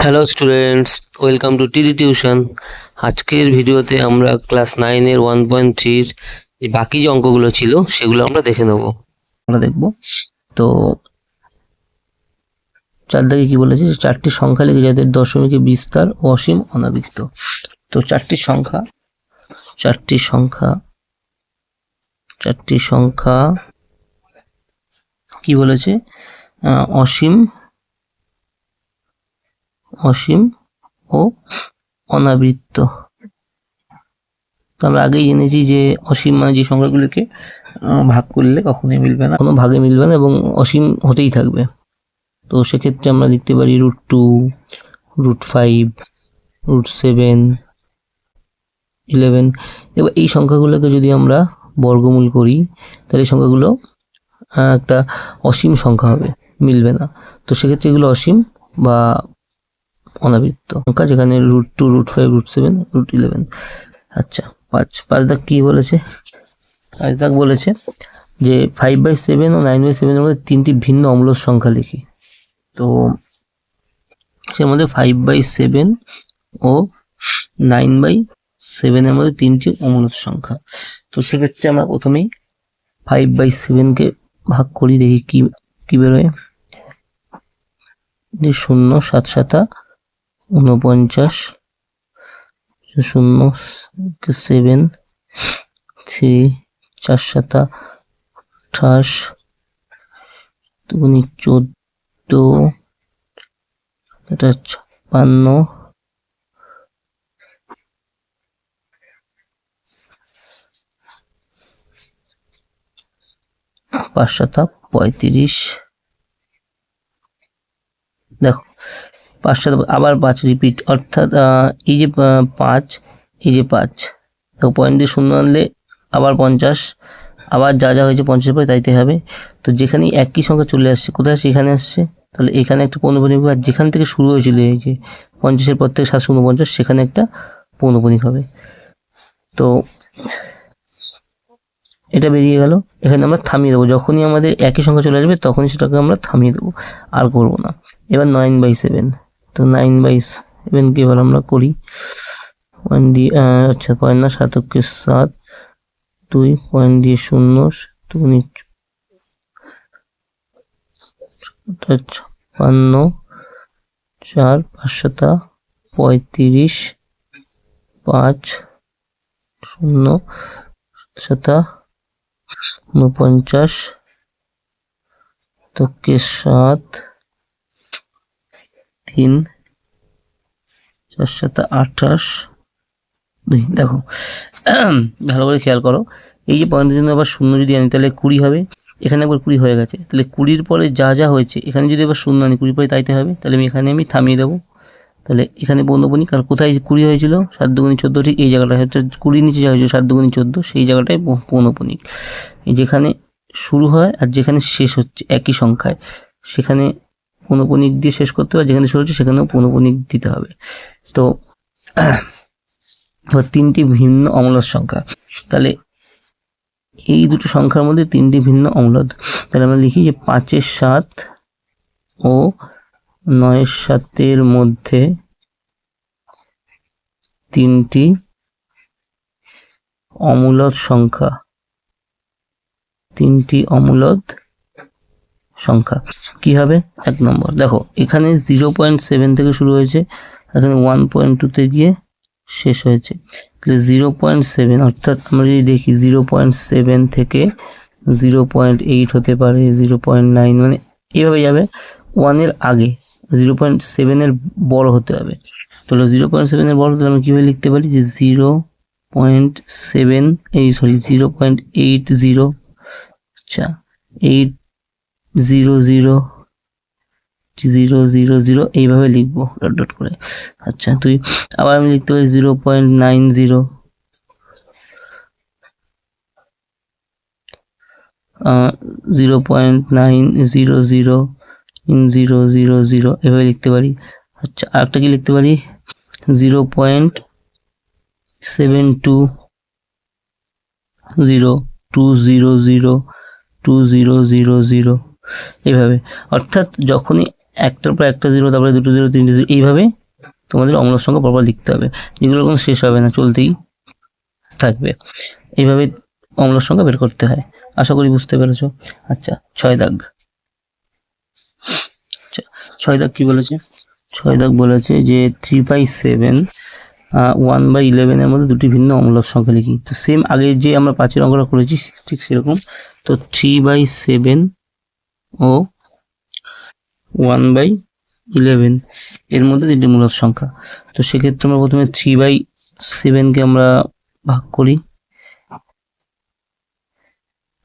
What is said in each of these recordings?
Hello students, welcome to টিডি tuition. আজকের ভিডিওতে আমরা ক্লাস 9-এর 1.3-র যে বাকি যে অঙ্কগুলো ছিল সেগুলো আমরা দেখে নেব। আমরা দেখব তো চার দাগে কি বলেছে, চারটি সংখ্যা লিখে যাদের দশমিকে বিস্তার অসীম অনাবৃত্ত। তো চারটি সংখ্যা কি বলেছে, অসীম ও অনাবৃত্ত। তো আমরা আগেই জেনেছি যে অসীম মানে যে সংখ্যাগুলোকে ভাগ করলে কখনোই মিলবে না, কোনো ভাগে মিলবে না এবং অসীম হতেই থাকবে। তো সেক্ষেত্রে আমরা লিখতে পারি √2, √5, √7, 11। এবার এই সংখ্যাগুলোকে যদি আমরা বর্গমূল করি তাহলে এই সংখ্যাগুলো একটা অসীম সংখ্যা হবে, মিলবে না। তো সেক্ষেত্রে এগুলো অসীম বা অনাবৃত্ত সংখ্যা, যেখানে √2, √5, √7, √11। আচ্ছা, পাঁচ দাগ কি বলেছে? 5 দাগ বলেছে যে 5/7 ও 9/7 এর মধ্যে তিনটি ভিন্ন অম্লজ সংখ্যা লিখি। তো সের মধ্যে 5/7 ও 9/7 এর মধ্যে তিনটি অম্লজ সংখ্যা। তো সেক্ষেত্রে আমরা প্রথমেই 5/7 কে ভাগ করি, দেখি কি বেরোয়। 0 7 7 49, 0 7 3 4 7 28, 2 14, এটা 56, 5 7 35। দেখো 5 7 আবার 5 রিপিট, অর্থাৎ এই যে 5, এই যে 5, দেখো পয়েন্ট দিয়ে শূন্য আনলে আবার 50, আবার যা যা হয়েছে 50 পরে তাইতে হবে। তো যেখানে একই সংখ্যা চলে আসছে, কোথায় আসছে? এখানে আসছে। তাহলে এখানে একটা পৌনঃপুনিক হবে, আর যেখান থেকে শুরু হয়েছিল এই যে 50-এর পর থেকে 749, সেখানে একটা পৌনঃপুনিক হবে। তো এটা বেরিয়ে গেল। এখানে আমরা থামিয়ে দেবো, যখনই আমাদের একই সংখ্যা চলে আসবে তখনই সেটাকে আমরা থামিয়ে দেবো, আর করবো না। এবার 9/7, তো 9/7 কে এবার আমরা করি পয়েন্ট দিয়ে, আচ্ছা পয়েন্ট না, 7 × 7, 2 পয়েন্ট দিয়ে 0, 2 56, 4 5 7 35, 5 0 7 49, তো 7 3 4 7 28, 2। দেখো ভালো করে খেয়াল করো, এই যে পয়েন্টের জন্য আবার 0 যদি আনি তাহলে 20 হবে। এখানে একবার 20 হয়ে গেছে, তাহলে 20-র পরে যা যা হয়েছে এখানে যদি আবার 0 আনি 20 পরে তাইতে হবে। তাহলে এখানে আমি থামিয়ে দেবো। তাহলে এখানে পৌনঃপুনিক, আর কোথায় 20 হয়েছিল? 7 2 14, ঠিক এই জায়গাটায়, হচ্ছে 20 নিচে যা হয়েছিল 7 2 14, সেই জায়গাটায় পৌনঃপুনিক। যেখানে শুরু হয় আর যেখানে শেষ হচ্ছে একই সংখ্যায়, সেখানে পৌনঃপুনিক দিয়ে শেষ করতে হবে, যেখানে শুরু হচ্ছে সেখানেও পৌনঃপুনিক দিতে হবে। তো তিনটি ভিন্ন অম্লজ সংখ্যা, তাহলে এই দুটো সংখ্যার মধ্যে তিনটি ভিন্ন অম্লজ। তাহলে আমরা লিখি যে 5-এর 7 ও 9-এর 7 মধ্যে তিনটি অম্লজ সংখ্যা, কি হবে? 1 নম্বর, দেখো এখানে 0.7 থেকে শুরু হয়েছে, এখানে 1.2 গিয়ে শেষ হয়েছে। তাহলে 0.7, অর্থাৎ আমরা যদি দেখি 0.7 থেকে 0.8 হতে পারে, 0.9, মানে এইভাবে যাবে। 1 এর আগে 0.7 এর বড় হতে হবে। তাহলে 0.7 এর বড় হতে আমরা কিভাবে লিখতে পারি যে 0.7 0.80, আচ্ছা 80000 এইভাবে লিখবো ডট ডট করে। আচ্ছা তুই আবার আমি লিখতে পারি 0.90, 0.900 এভাবে লিখতে পারি। আচ্ছা আরেকটা কি লিখতে পারি? 0.7202000 এইভাবে। অর্থাৎ যখনই একটার পর একটা জিরো, তারপরে দুটো জিরো, তিনটে জিরো, এইভাবে তোমাদের অম্লক সংখ্যা পরপর লিখতে হবে, যেগুলো কোনো শেষ হবে না, চলতেই থাকবে। এইভাবে অম্লক সংখ্যা বের করতে হয়। আশা করি বুঝতে পেরেছো। আচ্ছা, 6 দাগ। 6 দাগ কি বলেছে? 6 দাগ বলেছে যে 3/7 1/11 এর মধ্যে দুটি ভিন্ন অম্লক সংখ্যা লিখি। তো সেম আগে যে আমরা 5-এর অঙ্কটা করেছি ঠিক সেরকম। তো 3/7 ও 1/11 এর মধ্যে তিনটি মূলদ সংখ্যা। তো সেক্ষেত্রে আমরা প্রথমে 3/7 কে আমরা ভাগ করি।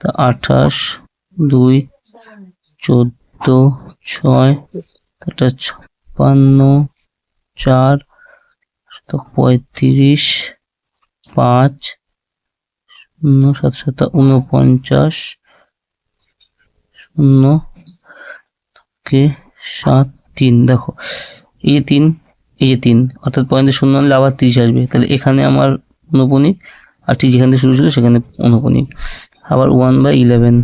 তা 28, 2, 14, 6, 56, 4, 35, 5, 0, 7, 49, 0 কে 7, 3। দেখো এই যে 3, এই যে 3, অর্থাৎ পয়েন্টে 0 আনলে আবার 30 আসবে। তাহলে এখানে আমার অনুপনিক, আর ঠিক যেখান থেকে শুরু ছিল সেখানে অনুপনিক। আবার 1/11,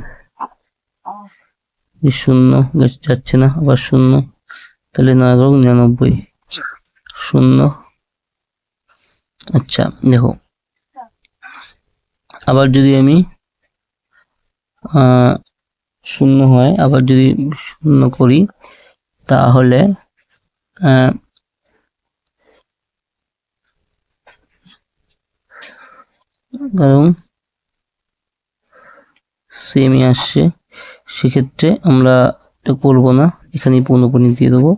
0 যাচ্ছে না, আবার 0, তাহলে 9×99, 0। আচ্ছা দেখো, আবার যদি আমি 0 হয়, আবার যদি 0 করি, তাহলে কারণ সেমই আসছে, সেক্ষেত্রে আমরা এটা করবো না, এখানে পৌনঃপুনিক দিয়ে দেবো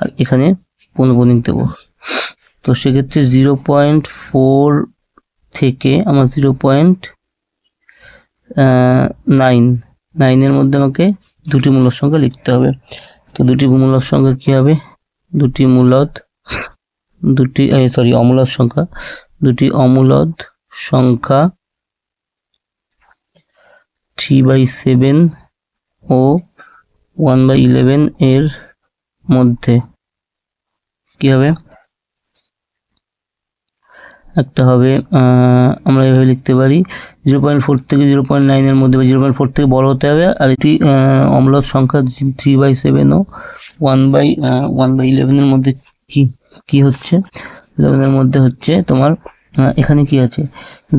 আর এখানে পৌনঃপুনিক দেবো। তো সেক্ষেত্রে 0.4 থেকে আমার 0.9 এর মধ্যে আমাকে দুটি মূলদ সংখ্যা লিখতে হবে। তো দুটি মূলদ সংখ্যা কি হবে? অমূলদ সংখ্যা, দুটি অমূলদ সংখ্যা 3/7 ও 1/11 এর মধ্যে কি হবে? একটা হবে আমরা এভাবে লিখতে পারি 0.4 থেকে 0.9 এর মধ্যে, 0.4 থেকে বড় হতে হবে। আর এটি অম্লদ সংখ্যা 3/7 ও 1/11 এর মধ্যে কি হচ্ছে? 11 এর মধ্যে হচ্ছে তোমার এখানে কি আছে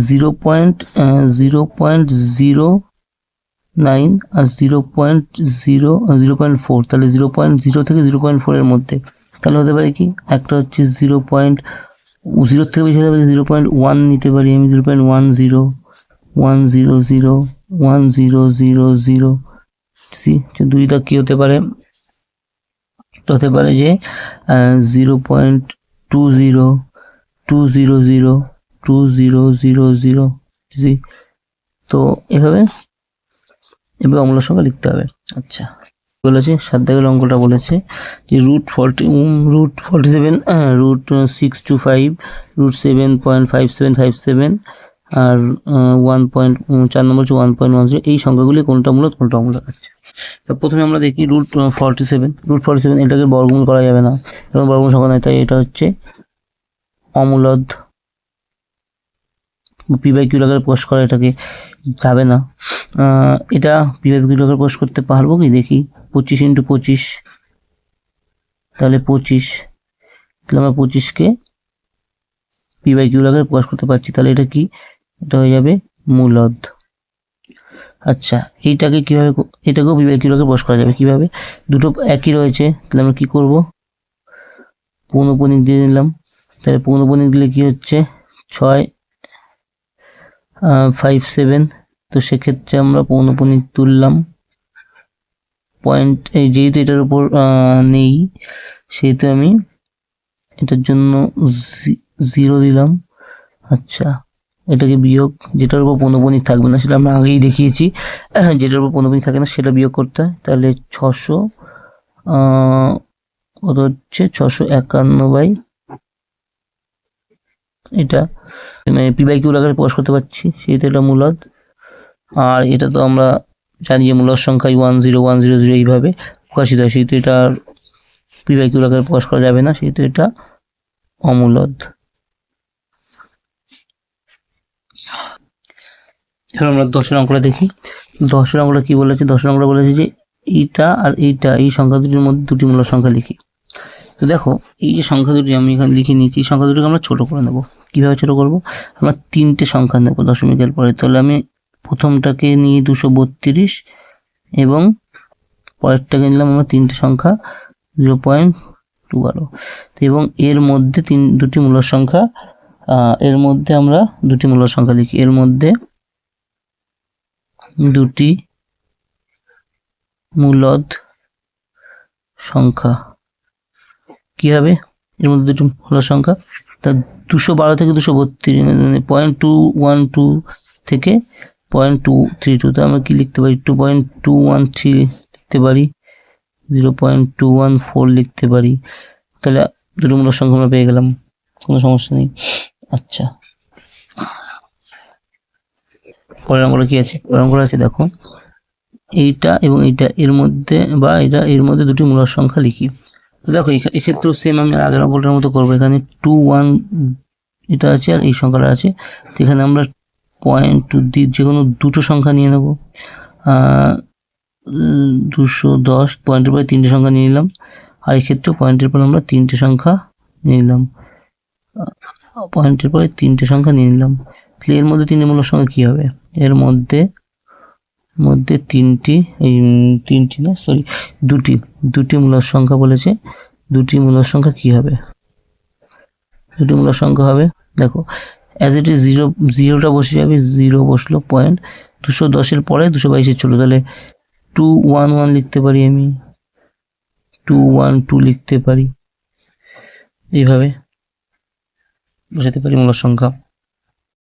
0.09 আর 0.4, তাহলে 0.0 থেকে 0.4 এর মধ্যে। তাহলে হতে পারে কি, একটা হচ্ছে 0 থেকে বেশি হতে পারে 0.1 নিতে পারি আমি, 0.10, 100, 1000, দুইটা কি হতে পারে? হতে পারে যে 0.20, 200, 2000, তো এভাবে অম্লক সংখ্যা লিখতে হবে। আচ্ছা বলেছে 7 দাগের অঙ্কটা বলেছে যে √47, √625, √7.5757 আর 4 নম্বর হচ্ছে 1.10। এই সংখ্যাগুলি কোনটা মূলদ কোনটা অমূলদ। আচ্ছা, প্রথমে আমরা দেখি √47 এটাকে বর্গমূল করা যাবে না, এবং বর্গমূল সংখ্যা নয়, তাই এটা হচ্ছে অমূলদ। p/q আকারে প্রকাশ করা এটাকে যাবে না। এটা p/q আকারে প্রকাশ করতে পারবো কি দেখি, 25 × 25, তাহলে 25, তাহলে আমরা 25কে p/q আকারে প্রকাশ করতে পারছি, তাহলে এটা কি? এটা হয়ে যাবে মূলদ। আচ্ছা, এইটাকে কিভাবে, এটাকেও p/q আকারে প্রকাশ করা যাবে কিভাবে? দুটো একই রয়েছে, তাহলে আমরা কি করব? পৌনঃপুনিক দিয়ে নিলাম। তাহলে পৌনঃপুনিক দিলে কি হচ্ছে 657, তো সেক্ষেত্রে আমরা পৌনঃপুনিক তুললাম পয়েন্ট, এই যেহেতু এটার উপর নেই সেহেতু আমি এটার জন্য 0 দিলাম। আচ্ছা, এটাকে বিয়োগ, যেটার উপর পৌনঃপুনিক থাকবে না সেটা আমরা আগেই দেখিয়েছি, যেটার উপর পৌনঃপুনিক থাকে না সেটা বিয়োগ করতে হয়। তাহলে 600 কত হচ্ছে 651 এটা p/q আকারে প্রকাশ করতে পারছি, সেহেতু এটা মূলদ। আর এটা তো আমরা জানি যে মূলদ সংখ্যা 10100 এইভাবে প্রকাশিত হয়, সেহেতু এটা p/q আকারে প্রকাশ করা যাবে না, সেহেতু এটা অমূলদ। এখন আমরা 10 অঙ্কটা দেখি। 10 অঙ্কটা কি বলেছে? 10 অঙ্কটা বলেছে যে এইটা আর এইটা, এই সংখ্যা দুটির মধ্যে দুটি মূল সংখ্যা লিখি। তো দেখো এই যে সংখ্যা দুটি আমি এখানে লিখে নিয়েছি, এই সংখ্যা দুটিকে আমরা ছোট করে নেব। কিভাবে ছোট করব? আমরা তিনটে সংখ্যা নেব দশমিকের পরে। তাহলে আমি প্রথমটাকে নিয়ে 232 এবং পরেরটাকে নিলাম আমরা তিনটে সংখ্যা 0.212। এবং এর মধ্যে দুটি মূল সংখ্যা, এর মধ্যে আমরা দুটি মূল সংখ্যা লিখি। এর মধ্যে দুটি মূলদ সংখ্যা কি হবে? এর মধ্যে দুটি মূল সংখ্যা, তা 212 থেকে 232, মানে 0.212 থেকে 0.232। তো আমরা কি লিখতে পারি? 2.213 লিখতে পারি, 0.214 লিখতে পারি। তাহলে দুটো মূল সংখ্যা আমরা পেয়ে গেলাম, কোনো সমস্যা নেই। আচ্ছা, পরের অঙ্কটা কি আছে? পরের অঙ্কটা আছে দেখো, এইটা এবং এইটা এর মধ্যে, বা এটা এর মধ্যে দুটি মূল সংখ্যা লিখি। তো দেখো এক্ষেত্রেও সেম আমি আগের অঙ্কটার মতো করবো। এখানে 2-1 এটা আছে আর এই সংখ্যাটা আছে। তো এখানে আমরা 0.2 যে কোনো দুটো সংখ্যা নিয়ে নেব। 210 পয়েন্টের পরে তিনটে সংখ্যা নিয়ে নিলাম, আর এক্ষেত্রেও পয়েন্টের পরে আমরা তিনটে সংখ্যা নিয়ে নিলাম, পয়েন্টের পরে তিনটে সংখ্যা নিয়ে নিলাম। তাহলে এর মধ্যে তিনটে মূল সংখ্যা কি হবে? এর মধ্যে দুটি মূল সংখ্যা বলেছে। দুটি মূল সংখ্যা কি হবে? দুটি মূল সংখ্যা হবে, দেখো অ্যাজ ইট ইজ জিরোটা বসে যাবে, 0 বসলো, পয়েন্ট 210 পরে 222 ছিল, তাহলে 211 লিখতে পারি, আমি 212 লিখতে পারি, এইভাবে বসাতে পারি মূল সংখ্যা।